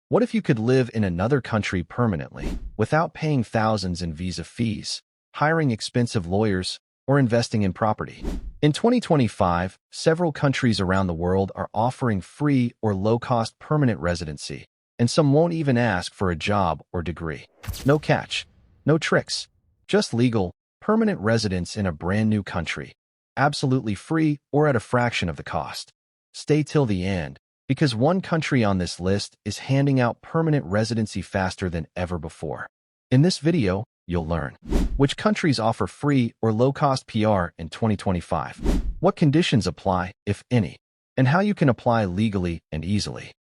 What if you could live in another country permanently without paying thousands in visa fees, hiring expensive lawyers, or investing in property? In 2025, several countries around the world are offering free or low-cost permanent residency, and some won't even ask for a job or degree. No catch, no tricks, just legal, permanent residence in a brand new country, absolutely free or at a fraction of the cost. Stay till the end, because one country on this list is handing out permanent residency faster than ever before. In this video, you'll learn which countries offer free or low-cost PR in 2025, what conditions apply, if any, and how you can apply legally and easily.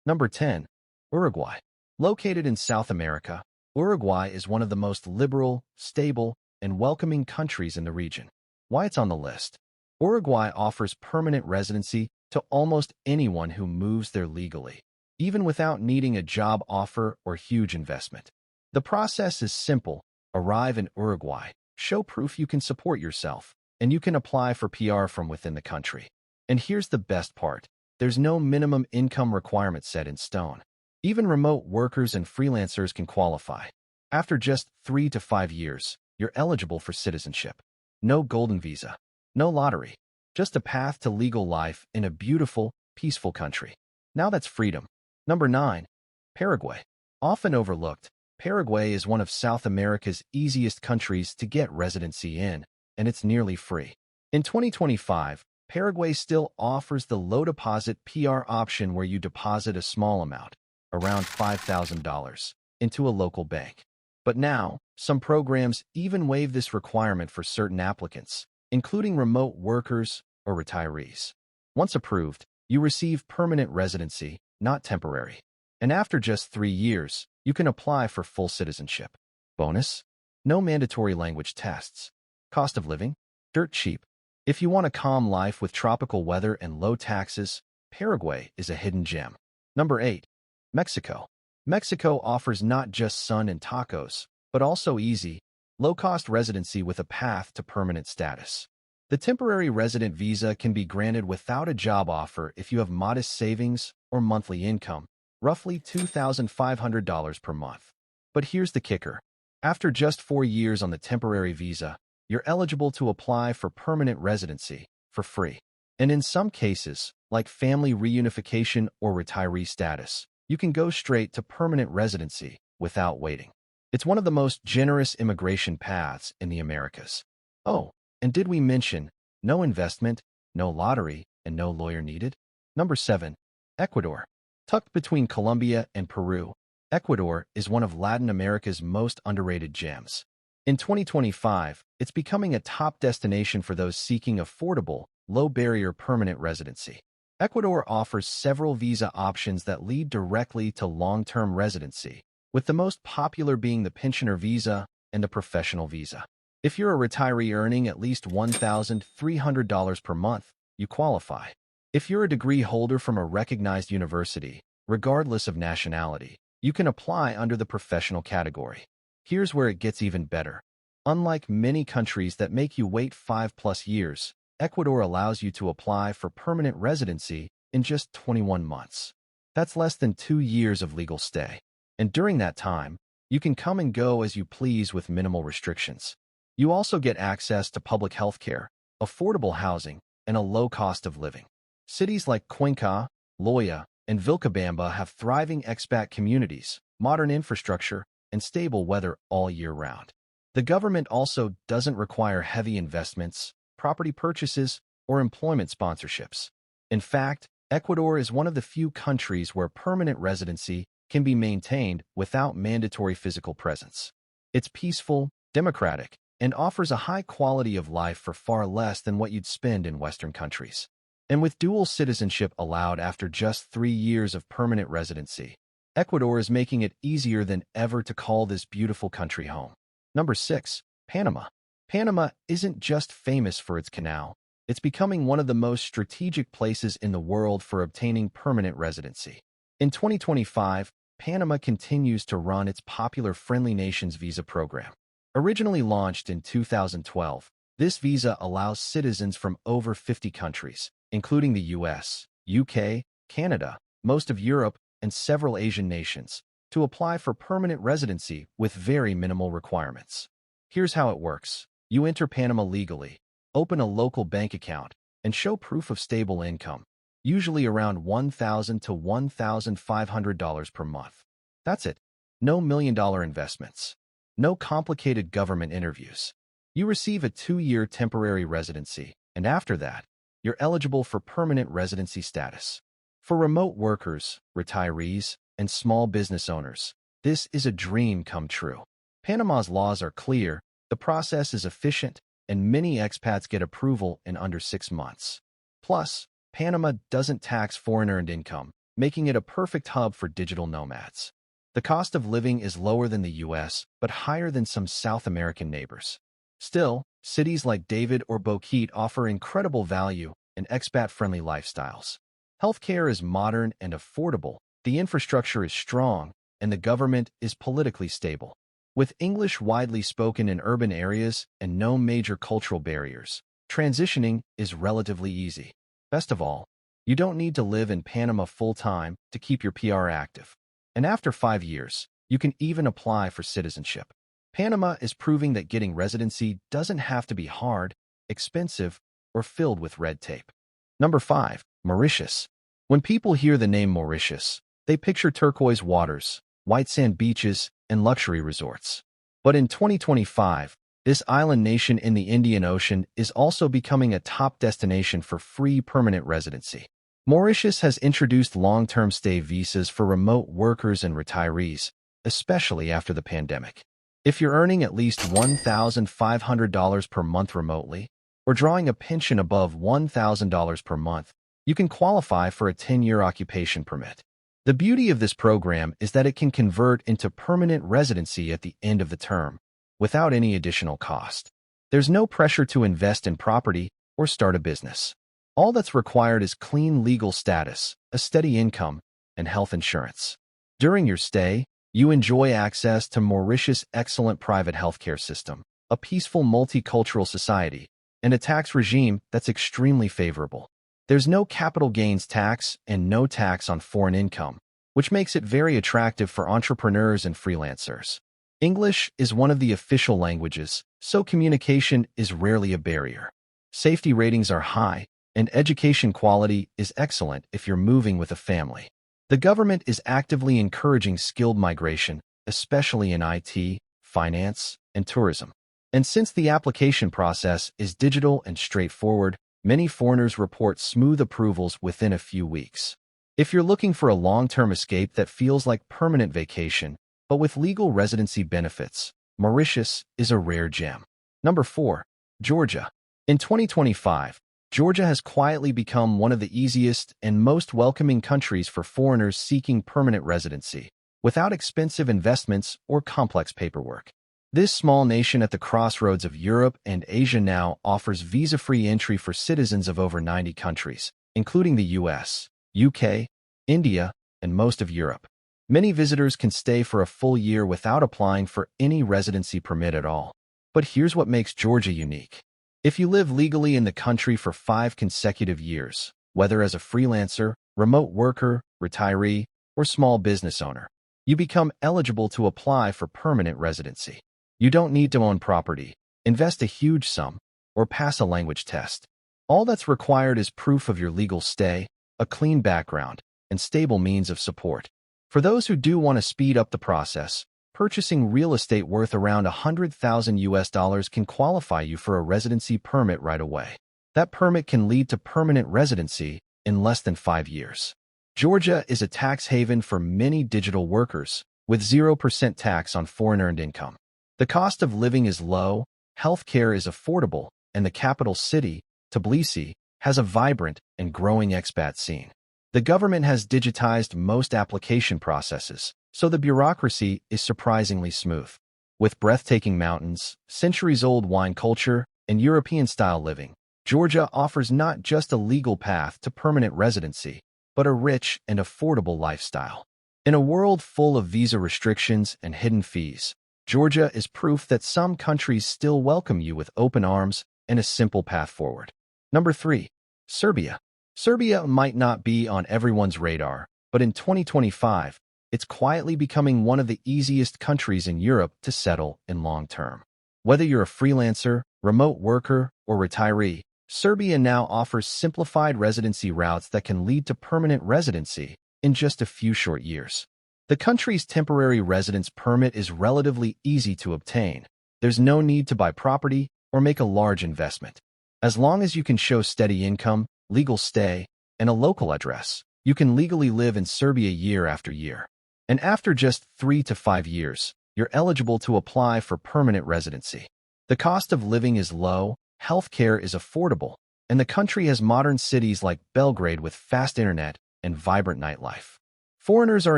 Number 10. Uruguay. Located in South America, Uruguay is one of the most liberal, stable, and welcoming countries in the region. Why it's on the list? Uruguay offers permanent residency to almost anyone who moves there legally, even without needing a job offer or huge investment. The process is simple. Arrive in Uruguay, show proof you can support yourself, and you can apply for PR from within the country. And here's the best part. There's no minimum income requirement set in stone. Even remote workers and freelancers can qualify. After just 3 to 5 years, you're eligible for citizenship. No golden visa, no lottery, just a path to legal life in a beautiful, peaceful country. Now that's freedom. Number 9. Paraguay. Often overlooked, Paraguay is one of South America's easiest countries to get residency in, and it's nearly free. In 2025, Paraguay still offers the low-deposit PR option where you deposit a small amount, around $5,000, into a local bank. But now, some programs even waive this requirement for certain applicants, including remote workers or retirees. Once approved, you receive permanent residency, not temporary. And after just 3 years, you can apply for full citizenship. Bonus: no mandatory language tests. Cost of living: dirt cheap. If you want a calm life with tropical weather and low taxes, Paraguay is a hidden gem. Number 8. Mexico. Mexico offers not just sun and tacos, but also easy, low-cost residency with a path to permanent status. The temporary resident visa can be granted without a job offer if you have modest savings or monthly income, roughly $2,500 per month. But here's the kicker. After just 4 years on the temporary visa, you're eligible to apply for permanent residency for free. And in some cases, like family reunification or retiree status, you can go straight to permanent residency without waiting. It's one of the most generous immigration paths in the Americas. Oh, and did we mention no investment, no lottery, and no lawyer needed? Number 7. Ecuador. Tucked between Colombia and Peru, Ecuador is one of Latin America's most underrated gems. In 2025, it's becoming a top destination for those seeking affordable, low-barrier permanent residency. Ecuador offers several visa options that lead directly to long-term residency, with the most popular being the pensioner visa and the professional visa. If you're a retiree earning at least $1,300 per month, you qualify. If you're a degree holder from a recognized university, regardless of nationality, you can apply under the professional category. Here's where it gets even better. Unlike many countries that make you wait 5+ years, Ecuador allows you to apply for permanent residency in just 21 months. That's less than 2 years of legal stay. And during that time, you can come and go as you please with minimal restrictions. You also get access to public health care, affordable housing, and a low cost of living. Cities like Cuenca, Loya, and Vilcabamba have thriving expat communities, modern infrastructure, and stable weather all year round. The government also doesn't require heavy investments, property purchases, or employment sponsorships. In fact, Ecuador is one of the few countries where permanent residency can be maintained without mandatory physical presence. It's peaceful, democratic, and offers a high quality of life for far less than what you'd spend in Western countries. And with dual citizenship allowed after just 3 years of permanent residency, Ecuador is making it easier than ever to call this beautiful country home. Number 6. Panama. Panama isn't just famous for its canal, it's becoming one of the most strategic places in the world for obtaining permanent residency. In 2025, Panama continues to run its popular Friendly Nations visa program. Originally launched in 2012, this visa allows citizens from over 50 countries, including the US, UK, Canada, most of Europe, and and several Asian nations to apply for permanent residency with very minimal requirements. Here's how it works. You enter Panama legally, open a local bank account, and show proof of stable income, usually around $1,000 to $1,500 per month. That's it. No million-dollar investments. No complicated government interviews. You receive a 2-year temporary residency, and after that, you're eligible for permanent residency status. For remote workers, retirees, and small business owners, this is a dream come true. Panama's laws are clear, the process is efficient, and many expats get approval in under 6 months. Plus, Panama doesn't tax foreign-earned income, making it a perfect hub for digital nomads. The cost of living is lower than the US, but higher than some South American neighbors. Still, cities like David or Boquete offer incredible value and expat-friendly lifestyles. Healthcare is modern and affordable, the infrastructure is strong, and the government is politically stable. With English widely spoken in urban areas and no major cultural barriers, transitioning is relatively easy. Best of all, you don't need to live in Panama full-time to keep your PR active. And after 5 years, you can even apply for citizenship. Panama is proving that getting residency doesn't have to be hard, expensive, or filled with red tape. Number 5. Mauritius. When people hear the name Mauritius, they picture turquoise waters, white sand beaches, and luxury resorts. But in 2025, this island nation in the Indian Ocean is also becoming a top destination for free permanent residency. Mauritius has introduced long-term stay visas for remote workers and retirees, especially after the pandemic. If you're earning at least $1,500 per month remotely, or drawing a pension above $1,000 per month, you can qualify for a 10-year occupation permit. The beauty of this program is that it can convert into permanent residency at the end of the term, without any additional cost. There's no pressure to invest in property or start a business. All that's required is clean legal status, a steady income, and health insurance. During your stay, you enjoy access to Mauritius' excellent private healthcare system, a peaceful multicultural society, and a tax regime that's extremely favorable. There's no capital gains tax and no tax on foreign income, which makes it very attractive for entrepreneurs and freelancers. English is one of the official languages, so communication is rarely a barrier. Safety ratings are high, and education quality is excellent if you're moving with a family. The government is actively encouraging skilled migration, especially in IT, finance, and tourism. And since the application process is digital and straightforward, many foreigners report smooth approvals within a few weeks. If you're looking for a long-term escape that feels like permanent vacation, but with legal residency benefits, Mauritius is a rare gem. Number 4. Georgia. In 2025, Georgia has quietly become one of the easiest and most welcoming countries for foreigners seeking permanent residency, without expensive investments or complex paperwork. This small nation at the crossroads of Europe and Asia now offers visa-free entry for citizens of over 90 countries, including the US, UK, India, and most of Europe. Many visitors can stay for a full year without applying for any residency permit at all. But here's what makes Georgia unique. If you live legally in the country for 5 consecutive years, whether as a freelancer, remote worker, retiree, or small business owner, you become eligible to apply for permanent residency. You don't need to own property, invest a huge sum, or pass a language test. All that's required is proof of your legal stay, a clean background, and stable means of support. For those who do want to speed up the process, purchasing real estate worth around $100,000 can qualify you for a residency permit right away. That permit can lead to permanent residency in less than 5 years. Georgia is a tax haven for many digital workers, with 0% tax on foreign-earned income. The cost of living is low, healthcare is affordable, and the capital city, Tbilisi, has a vibrant and growing expat scene. The government has digitized most application processes, so the bureaucracy is surprisingly smooth. With breathtaking mountains, centuries-old wine culture, and European-style living, Georgia offers not just a legal path to permanent residency, but a rich and affordable lifestyle. In a world full of visa restrictions and hidden fees, Georgia is proof that some countries still welcome you with open arms and a simple path forward. Number 3. Serbia. Serbia might not be on everyone's radar, but in 2025, it's quietly becoming one of the easiest countries in Europe to settle in long term. Whether you're a freelancer, remote worker, or retiree, Serbia now offers simplified residency routes that can lead to permanent residency in just a few short years. The country's temporary residence permit is relatively easy to obtain. There's no need to buy property or make a large investment. As long as you can show steady income, legal stay, and a local address, you can legally live in Serbia year after year. And after just 3 to 5 years, you're eligible to apply for permanent residency. The cost of living is low, healthcare is affordable, and the country has modern cities like Belgrade with fast internet and vibrant nightlife. Foreigners are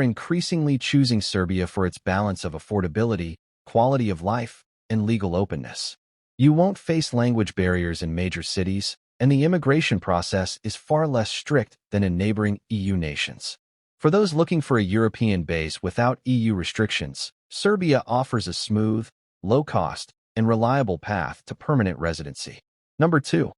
increasingly choosing Serbia for its balance of affordability, quality of life, and legal openness. You won't face language barriers in major cities, and the immigration process is far less strict than in neighboring EU nations. For those looking for a European base without EU restrictions, Serbia offers a smooth, low-cost, and reliable path to permanent residency. Number 2.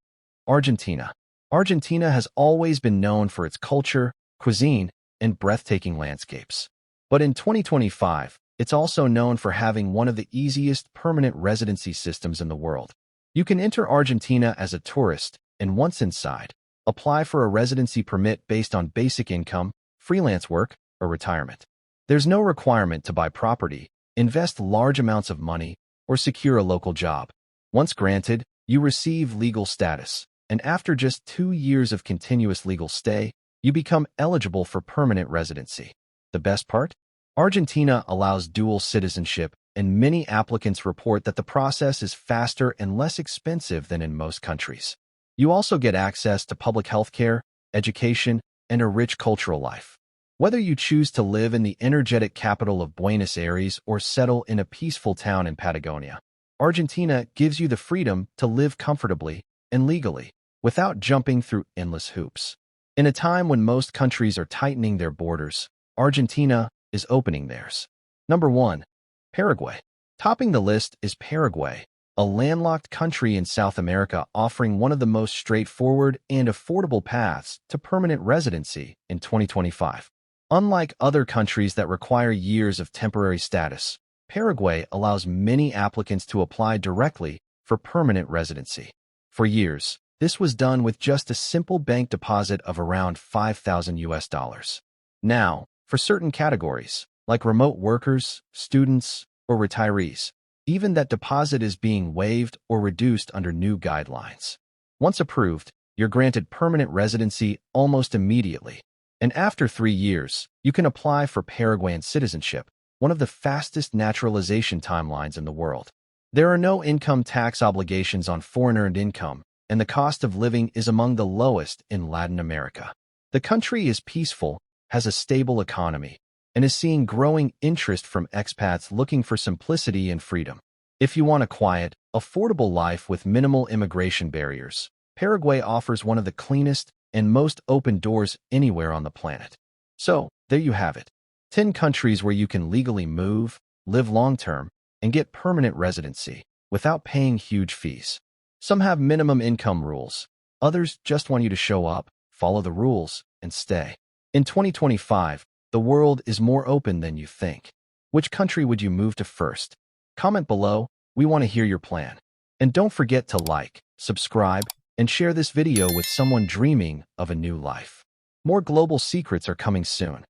Argentina. Argentina has always been known for its culture, cuisine, and breathtaking landscapes. But in 2025, it's also known for having one of the easiest permanent residency systems in the world. You can enter Argentina as a tourist, and once inside, apply for a residency permit based on basic income, freelance work, or retirement. There's no requirement to buy property, invest large amounts of money, or secure a local job. Once granted, you receive legal status, and after just 2 years of continuous legal stay, you become eligible for permanent residency. The best part? Argentina allows dual citizenship, and many applicants report that the process is faster and less expensive than in most countries. You also get access to public health care, education, and a rich cultural life. Whether you choose to live in the energetic capital of Buenos Aires or settle in a peaceful town in Patagonia, Argentina gives you the freedom to live comfortably and legally without jumping through endless hoops. In a time when most countries are tightening their borders, Argentina is opening theirs. Number 1. Paraguay. Topping the list is Paraguay, a landlocked country in South America offering one of the most straightforward and affordable paths to permanent residency in 2025. Unlike other countries that require years of temporary status, Paraguay allows many applicants to apply directly for permanent residency. For years, this was done with just a simple bank deposit of around $5,000. Now, for certain categories, like remote workers, students, or retirees, even that deposit is being waived or reduced under new guidelines. Once approved, you're granted permanent residency almost immediately. And after 3 years, you can apply for Paraguayan citizenship, one of the fastest naturalization timelines in the world. There are no income tax obligations on foreign-earned income, and the cost of living is among the lowest in Latin America. The country is peaceful, has a stable economy, and is seeing growing interest from expats looking for simplicity and freedom. If you want a quiet, affordable life with minimal immigration barriers, Paraguay offers one of the cleanest and most open doors anywhere on the planet. So, there you have it. 10 countries where you can legally move, live long-term, and get permanent residency without paying huge fees. Some have minimum income rules. Others just want you to show up, follow the rules, and stay. In 2025, the world is more open than you think. Which country would you move to first? Comment below. We want to hear your plan. And don't forget to like, subscribe, and share this video with someone dreaming of a new life. More global secrets are coming soon.